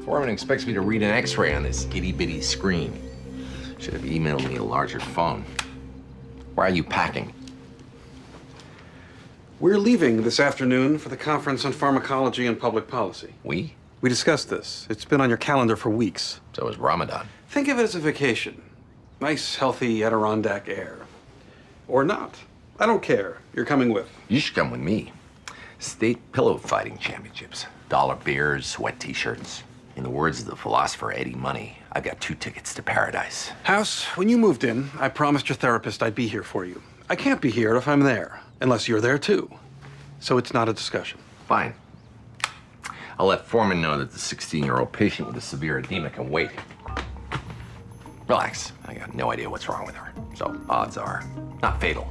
Foreman expects me to read an X-ray on this itty-bitty screen. Should have emailed me a larger phone. Why are you packing? We're leaving this afternoon for the conference on pharmacology and public policy. We? We discussed this. It's been on your calendar for weeks. So is Ramadan. Think of it as a vacation. Nice, healthy Adirondack air. Or not. I don't care. You're coming with. You should come with me. State pillow fighting championships. Dollar beers, wet t-shirts. In the words of the philosopher Eddie Money, I've got 2 tickets to paradise. House, when you moved in, I promised your therapist I'd be here for you. I can't be here if I'm there, unless you're there too. So it's not a discussion. Fine. I'll let Foreman know that the 16-year-old patient with a severe edema can wait. Relax. I got no idea what's wrong with her. So odds are not fatal.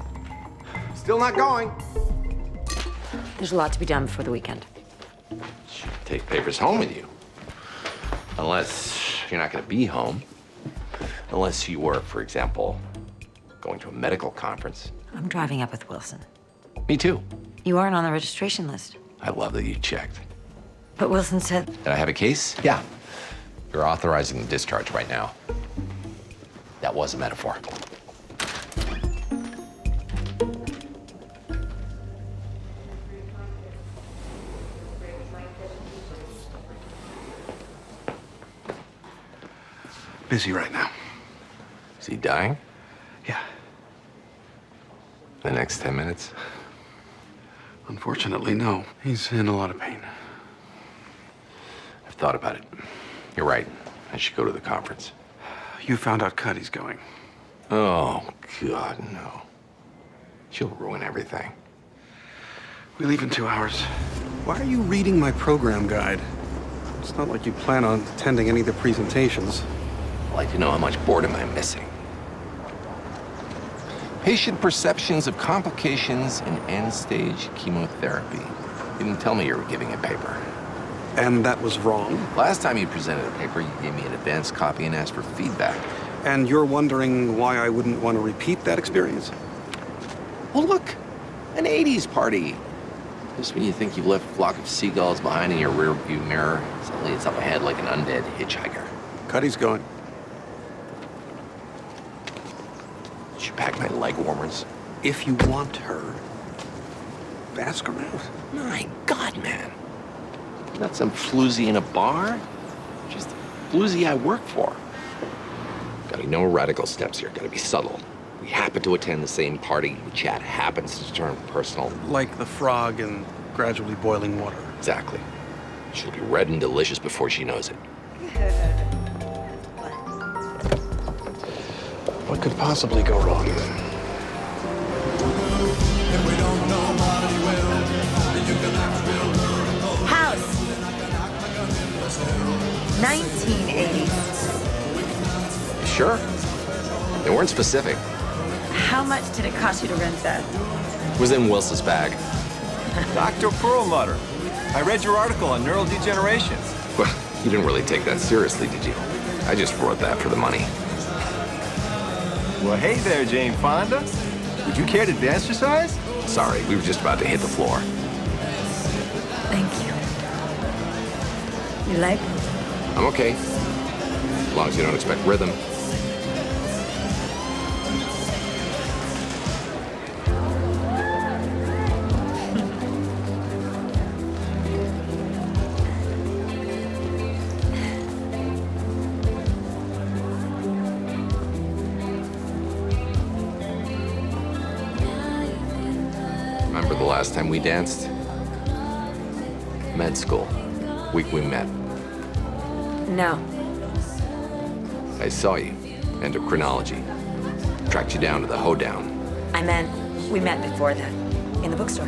Still not going. There's a lot to be done before the weekend. Should take papers home with you. Unless you're not going to be home. Unless you were, for example, going to a medical conference. I'm driving up with Wilson. Me too. You aren't on the registration list. I love that you checked. But Wilson said... Did I have a case? Yeah. You're authorizing the discharge right now. That was a metaphor. Busy right now. Is he dying? Yeah. The next 10 minutes? Unfortunately, no. He's in a lot of pain. I've thought about it. You're right. I should go to the conference. You found out Cuddy's going. Oh, God, no. She'll ruin everything. We leave in 2 hours. Why are you reading my program guide? It's not like you plan on attending any of the presentations. I'd like to know how much boredom I'm missing. Patient perceptions of complications in end-stage chemotherapy. You didn't tell me you were giving a paper. And that was wrong. Last time you presented a paper, you gave me an advanced copy and asked for feedback. And you're wondering why I wouldn't want to repeat that experience? Well, look, an 80s party. Just when you think you've left a flock of seagulls behind in your rearview mirror, suddenly it's up ahead like an undead hitchhiker. Cuddy's going. Should pack my leg warmers. If you want her, ask her out. My God, man. Not some floozy in a bar. Just the floozy I work for. Gotta be no radical steps here. Gotta be subtle. We happen to attend the same party. The chat happens to turn personal. Like the frog in gradually boiling water. Exactly. She'll be red and delicious before she knows it. What could possibly go wrong? House! 1980. Sure. They weren't specific. How much did it cost you to rent that? It was in Wilson's bag. Dr. Perlmutter, I read your article on neural degeneration. Well, you didn't really take that seriously, did you? I just wrote that for the money. Well, hey there, Jane Fonda. Would you care to dance exercise? Sorry, we were just about to hit the floor. Thank you. You like? I'm okay. As long as you don't expect rhythm. Remember the last time we danced? Med school. Week we met. No. I saw you. Endocrinology. Tracked you down to the hoedown. I meant, we met before that. In the bookstore.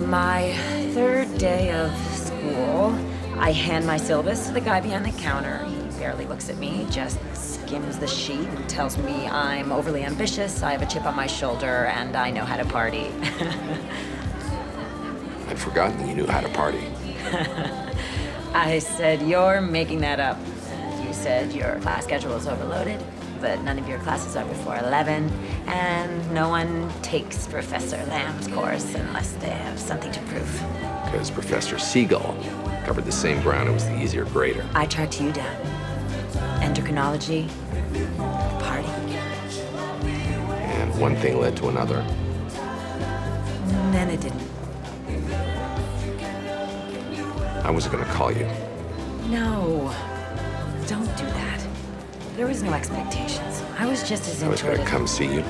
My 3rd day of school, I hand my syllabus to the guy behind the counter. He barely looks at me, just skims the sheet and tells me I'm overly ambitious, I have a chip on my shoulder, and I know how to party. I'd forgotten you knew how to party. I said, you're making that up. And you said your class schedule is overloaded, but none of your classes are before 11, and no one takes Professor Lamb's course unless they have something to prove. Because Professor Siegel covered the same ground and was the easier grader. I tracked you down. Endocrinology, the party. And one thing led to another. And then it didn't. I wasn't gonna call you. No, don't do that. There was no expectations. I was just as I was into gonna it. come see you.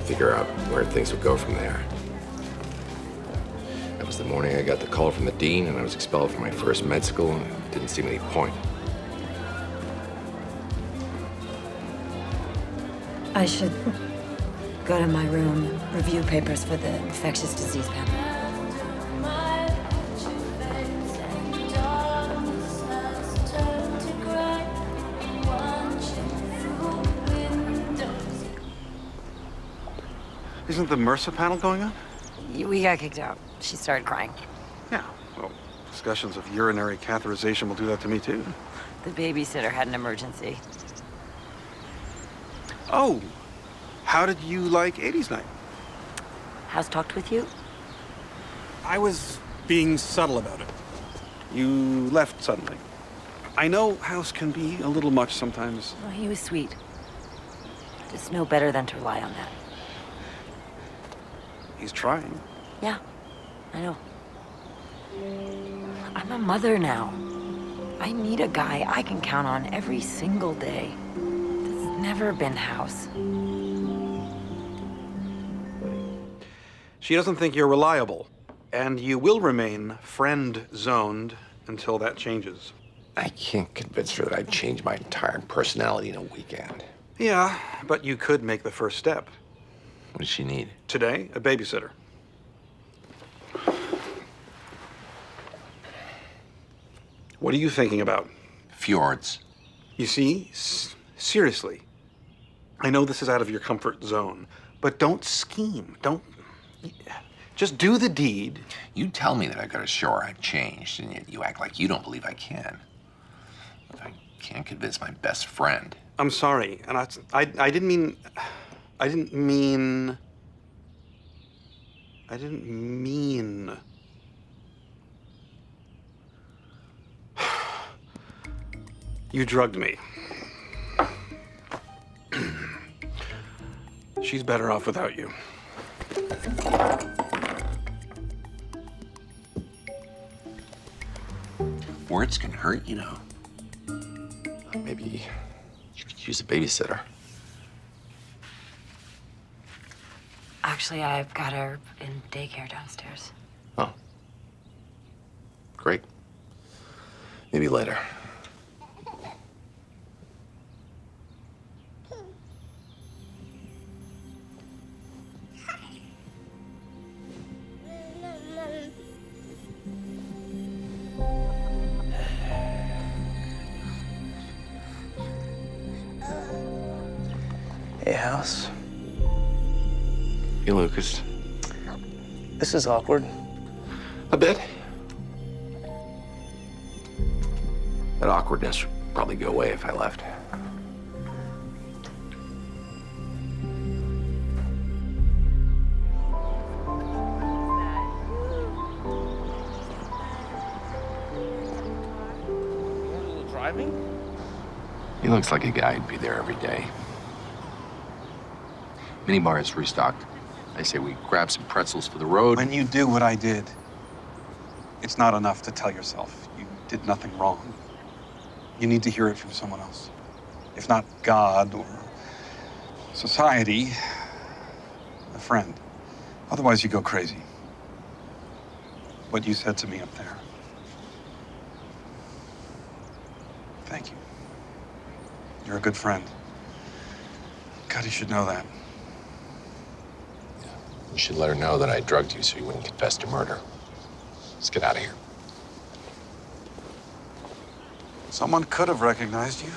Figure out where things would go from there. That was the morning I got the call from the dean, and I was expelled from my first med school, and it didn't seem any point. I should go to my room, review papers for the infectious disease panel. Isn't the MRSA panel going on? We got kicked out. She started crying. Yeah, well, discussions of urinary catheterization will do that to me, too. The babysitter had an emergency. Oh, how did you like 80s night? House talked with you? I was being subtle about it. You left suddenly. I know House can be a little much sometimes. Well, he was sweet. It's no better than to rely on that. He's trying. Yeah, I know. I'm a mother now. I need a guy I can count on every single day. That's never been House. She doesn't think you're reliable, and you will remain friend-zoned until that changes. I can't convince her that I'd change my entire personality in a weekend. Yeah, but you could make the first step. What does she need? Today, a babysitter. What are you thinking about? Fjords. You see, seriously, I know this is out of your comfort zone, but don't scheme. Don't. Just do the deed. You tell me that I've got to show her I've changed, and yet you act like you don't believe I can. I can't convince my best friend. I'm sorry, and I didn't mean. I didn't mean. You drugged me. She's better off without you. Words can hurt, you know. Maybe you could use a babysitter. Actually, I've got her in daycare downstairs. Oh. Great. Maybe later. Hey, House. Hey, Lucas. This is awkward. A bit. That awkwardness would probably go away if I left. Driving? He looks like a guy who'd be there every day. Minibar is restocked. I say we grab some pretzels for the road. When you do what I did, it's not enough to tell yourself you did nothing wrong. You need to hear it from someone else. If not God or society, a friend. Otherwise, you go crazy. What you said to me up there. Thank you. You're a good friend. God, you should know that. You should let her know that I drugged you so you wouldn't confess to murder. Let's get out of here. Someone could have recognized you.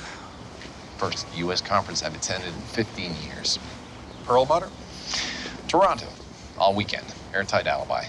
First U.S. conference I've attended in 15 years. Pearl butter? Toronto, all weekend. Airtight alibi.